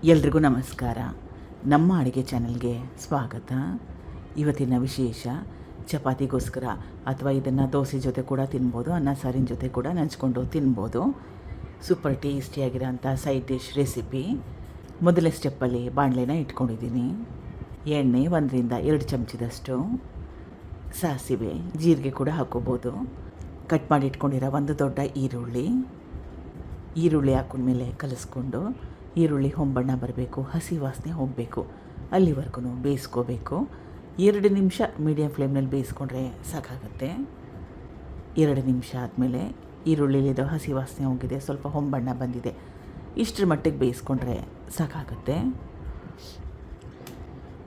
ಎಲ್ರಿಗೂ ನಮಸ್ಕಾರ. ನಮ್ಮ ಅಡುಗೆ ಚಾನಲ್ಗೆ ಸ್ವಾಗತ. ಇವತ್ತಿನ ವಿಶೇಷ ಚಪಾತಿಗೋಸ್ಕರ ಅಥವಾ ಇದನ್ನು ದೋಸೆ ಜೊತೆ ಕೂಡ ತಿನ್ಬೋದು, ಅನ್ನ ಸಾರಿನ ಜೊತೆ ಕೂಡ ನೆಂಚ್ಕೊಂಡು ತಿನ್ಬೋದು. ಸೂಪರ್ ಟೇಸ್ಟಿಯಾಗಿರೋಂಥ ಸೈಡ್ ಡಿಶ್ ರೆಸಿಪಿ. ಮೊದಲನೇ ಸ್ಟೆಪ್ಪಲ್ಲಿ ಬಾಣಲೆನ ಇಟ್ಕೊಂಡಿದ್ದೀನಿ. ಎಣ್ಣೆ 1-2 ಚಮಚದಷ್ಟು, ಸಾಸಿವೆ, ಜೀರಿಗೆ ಕೂಡ ಹಾಕ್ಕೋಬೋದು. ಕಟ್ ಮಾಡಿ ಇಟ್ಕೊಂಡಿರೋ ಒಂದು ದೊಡ್ಡ ಈರುಳ್ಳಿ ಹಾಕೊಂಡ್ಮೇಲೆ ಕಲಿಸ್ಕೊಂಡು ಈರುಳ್ಳಿ ಹೊಂಬಣ್ಣ ಬರಬೇಕು, ಹಸಿ ವಾಸನೆ ಹೋಗಬೇಕು, ಅಲ್ಲಿವರೆಗೂ ಬೇಯಿಸ್ಕೋಬೇಕು. 2 ನಿಮಿಷ ಮೀಡಿಯಮ್ ಫ್ಲೇಮ್ನಲ್ಲಿ ಬೇಯಿಸ್ಕೊಂಡ್ರೆ ಸಾಕಾಗುತ್ತೆ. 2 ನಿಮಿಷ ಆದಮೇಲೆ ಈರುಳ್ಳಿಲಿದ್ದು ಹಸಿ ವಾಸನೆ ಹೋಗಿದೆ, ಸ್ವಲ್ಪ ಹೊಂಬಣ್ಣ ಬಂದಿದೆ, ಇಷ್ಟರ ಮಟ್ಟಿಗೆ ಬೇಯಿಸ್ಕೊಂಡ್ರೆ ಸಾಕಾಗುತ್ತೆ.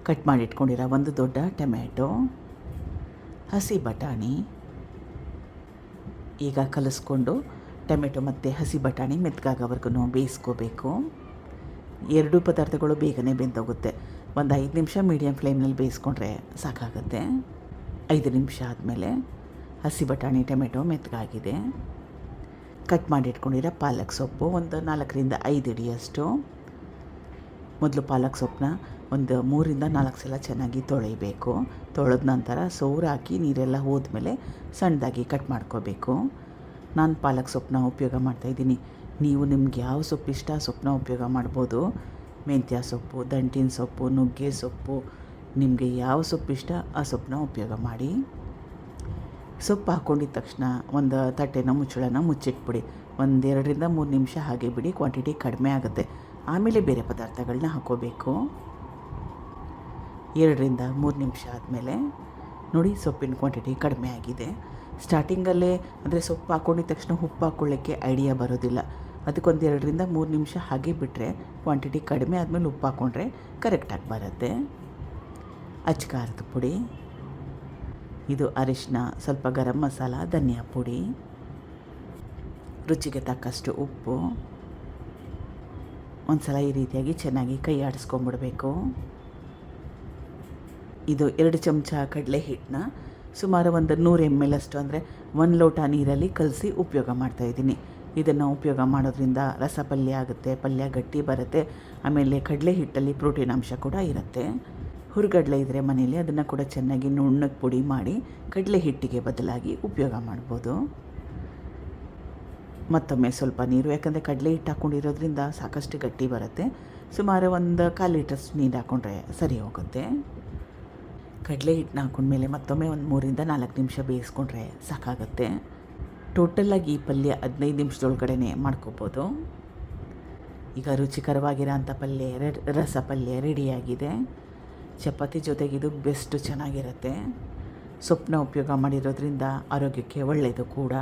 ಕಟ್ ಮಾಡಿ ಇಟ್ಕೊಂಡಿರೋ ಒಂದು ದೊಡ್ಡ ಟೊಮ್ಯಾಟೊ, ಹಸಿ ಬಟಾಣಿ. ಈಗ ಕಲಿಸ್ಕೊಂಡು ಟೊಮೆಟೊ ಮತ್ತು ಹಸಿ ಬಟಾಣಿ ಮೆತ್ತಗಾಗೋವರೆಗೂ ಬೇಯಿಸ್ಕೋಬೇಕು. 2 ಪದಾರ್ಥಗಳು ಬೇಗನೆ ಬೆಂದೋಗುತ್ತೆ. ಒಂದು 5 ನಿಮಿಷ ಮೀಡಿಯಮ್ ಫ್ಲೇಮ್ನಲ್ಲಿ ಬೇಯಿಸ್ಕೊಂಡ್ರೆ ಸಾಕಾಗುತ್ತೆ. 5 ನಿಮಿಷ ಆದಮೇಲೆ ಹಸಿ ಬಟಾಣಿ ಟೊಮೆಟೊ ಮೆತ್ತಗಾಗಿದೆ. ಕಟ್ ಮಾಡಿ ಇಟ್ಕೊಂಡಿರೋ ಪಾಲಕ್ ಸೊಪ್ಪು ಒಂದು 4-5 ಹಿಡಿಯಷ್ಟು. ಮೊದಲು ಪಾಲಕ್ ಸೊಪ್ಪನ್ನ ಒಂದು 3-4 ಸಲ ಚೆನ್ನಾಗಿ ತೊಳಿಬೇಕು. ತೊಳೆದ ನಂತರ ಸೋರು ಹಾಕಿ ನೀರೆಲ್ಲ ಹೋದ್ಮೇಲೆ ಸಣ್ಣದಾಗಿ ಕಟ್ ಮಾಡ್ಕೋಬೇಕು. ನಾನು ಪಾಲಕ್ ಸೊಪ್ಪನ್ನ ಉಪಯೋಗ ಮಾಡ್ತಾಯಿದ್ದೀನಿ. ನೀವು ನಿಮ್ಗೆ ಯಾವ ಸೊಪ್ಪು ಇಷ್ಟ ಆ ಸೊಪ್ಪನ್ನ ಉಪಯೋಗ ಮಾಡ್ಬೋದು. ಮೆಂತ್ಯ ಸೊಪ್ಪು, ದಂಟಿನ ಸೊಪ್ಪು, ನುಗ್ಗೆ ಸೊಪ್ಪು, ನಿಮಗೆ ಯಾವ ಸೊಪ್ಪು ಇಷ್ಟ ಆ ಸೊಪ್ಪನ್ನ ಉಪಯೋಗ ಮಾಡಿ. ಸೊಪ್ಪು ಹಾಕ್ಕೊಂಡಿದ್ದ ತಕ್ಷಣ ಒಂದು ತಟ್ಟೆನ ಮುಚ್ಚಳನ ಮುಚ್ಚಿಟ್ಬಿಡಿ. 2-3 ನಿಮಿಷ ಹಾಗೆ ಬಿಡಿ, ಕ್ವಾಂಟಿಟಿ ಕಡಿಮೆ ಆಗುತ್ತೆ. ಆಮೇಲೆ ಬೇರೆ ಪದಾರ್ಥಗಳನ್ನ ಹಾಕ್ಕೋಬೇಕು. 2-3 ನಿಮಿಷ ಆದಮೇಲೆ ನೋಡಿ, ಸೊಪ್ಪಿನ ಕ್ವಾಂಟಿಟಿ ಕಡಿಮೆ ಆಗಿದೆ. ಸ್ಟಾರ್ಟಿಂಗಲ್ಲೇ ಅಂದರೆ ಸೊಪ್ಪು ಹಾಕ್ಕೊಂಡಿದ್ದ ತಕ್ಷಣ ಉಪ್ಪು ಹಾಕ್ಕೊಳ್ಳೋಕ್ಕೆ ಐಡಿಯಾ ಬರೋದಿಲ್ಲ. ಅದಕ್ಕೊಂದು 2-3 ನಿಮಿಷ ಹಾಗೆ ಬಿಟ್ಟರೆ ಕ್ವಾಂಟಿಟಿ ಕಡಿಮೆ ಆದಮೇಲೆ ಉಪ್ಪು ಹಾಕ್ಕೊಂಡ್ರೆ ಕರೆಕ್ಟಾಗಿ ಬರುತ್ತೆ. ಅಚ್ಕಾರದ ಪುಡಿ, ಇದು ಅರಿಶಿನ, ಸ್ವಲ್ಪ ಗರಂ ಮಸಾಲ, ಧನಿಯಾ ಪುಡಿ, ರುಚಿಗೆ ತಕ್ಕಷ್ಟು ಉಪ್ಪು. ಒಂದು ಸಲ ಈ ರೀತಿಯಾಗಿ ಚೆನ್ನಾಗಿ ಕೈ ಆಡಿಸ್ಕೊಂಬಿಡ್ಬೇಕು. ಇದು 2 ಚಮಚ ಕಡಲೆ ಹಿಟ್ಟನ್ನ ಸುಮಾರು ಒಂದು 100 ml ಅಷ್ಟು, ಅಂದರೆ 1 ಲೋಟ ನೀರಲ್ಲಿ ಕಲಸಿ ಉಪಯೋಗ ಮಾಡ್ತಾಯಿದ್ದೀನಿ. ಇದನ್ನು ಉಪಯೋಗ ಮಾಡೋದ್ರಿಂದ ರಸ ಪಲ್ಯ ಆಗುತ್ತೆ, ಪಲ್ಯ ಗಟ್ಟಿ ಬರುತ್ತೆ. ಆಮೇಲೆ ಕಡಲೆ ಹಿಟ್ಟಲ್ಲಿ ಪ್ರೋಟೀನ್ ಅಂಶ ಕೂಡ ಇರುತ್ತೆ. ಹುರುಗಡಲೆ ಇದ್ದರೆ ಮನೇಲಿ ಅದನ್ನು ಕೂಡ ಚೆನ್ನಾಗಿ ನುಣ್ಣಗೆ ಪುಡಿ ಮಾಡಿ ಕಡಲೆ ಹಿಟ್ಟಿಗೆ ಬದಲಾಗಿ ಉಪಯೋಗ ಮಾಡ್ಬೋದು. ಮತ್ತೊಮ್ಮೆ ಸ್ವಲ್ಪ ನೀರು, ಯಾಕಂದರೆ ಕಡಲೆ ಹಿಟ್ಟು ಹಾಕ್ಕೊಂಡಿರೋದ್ರಿಂದ ಸಾಕಷ್ಟು ಗಟ್ಟಿ ಬರುತ್ತೆ. ಸುಮಾರು ಒಂದು 1/4 ಲೀಟರ್ಸ್ ನೀರು ಹಾಕ್ಕೊಂಡ್ರೆ ಸರಿ ಹೋಗುತ್ತೆ. ಕಡಲೆ ಹಿಟ್ಟನ್ನ ಹಾಕ್ಕೊಂಡ್ಮೇಲೆ ಮತ್ತೊಮ್ಮೆ ಒಂದು 3-4 ನಿಮಿಷ ಬೇಯಿಸ್ಕೊಂಡ್ರೆ ಸಾಕಾಗುತ್ತೆ. ಟೋಟಲಾಗಿ ಈ ಪಲ್ಯ 15 ನಿಮಿಷದೊಳಗಡೆ ಮಾಡ್ಕೋಬೋದು. ಈಗ ರುಚಿಕರವಾಗಿರೋ ಅಂಥ ಪಲ್ಯ, ರಸ ಪಲ್ಯ ರೆಡಿಯಾಗಿದೆ. ಚಪಾತಿ ಜೊತೆಗೆ ಇದು ಬೆಸ್ಟ್ ಚೆನ್ನಾಗಿರುತ್ತೆ. ಸೊಪ್ಪನ್ನ ಉಪಯೋಗ ಮಾಡಿರೋದ್ರಿಂದ ಆರೋಗ್ಯಕ್ಕೆ ಒಳ್ಳೆಯದು ಕೂಡ.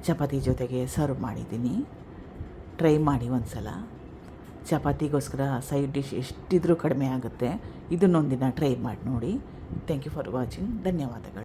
ಚಪಾತಿ ಜೊತೆಗೆ ಸರ್ವ್ ಮಾಡಿದ್ದೀನಿ. ಟ್ರೈ ಮಾಡಿ ಒಂದು ಸಲ. ಚಪಾತಿಗೋಸ್ಕರ ಸೈಡ್ ಡಿಶ್ ಎಷ್ಟಿದ್ರೂ ಕಡಿಮೆ ಆಗುತ್ತೆ. ಇದನ್ನೊಂದಿನ ಟ್ರೈ ಮಾಡಿ ನೋಡಿ. Thank you for watching. ಧನ್ಯವಾದಗಳು.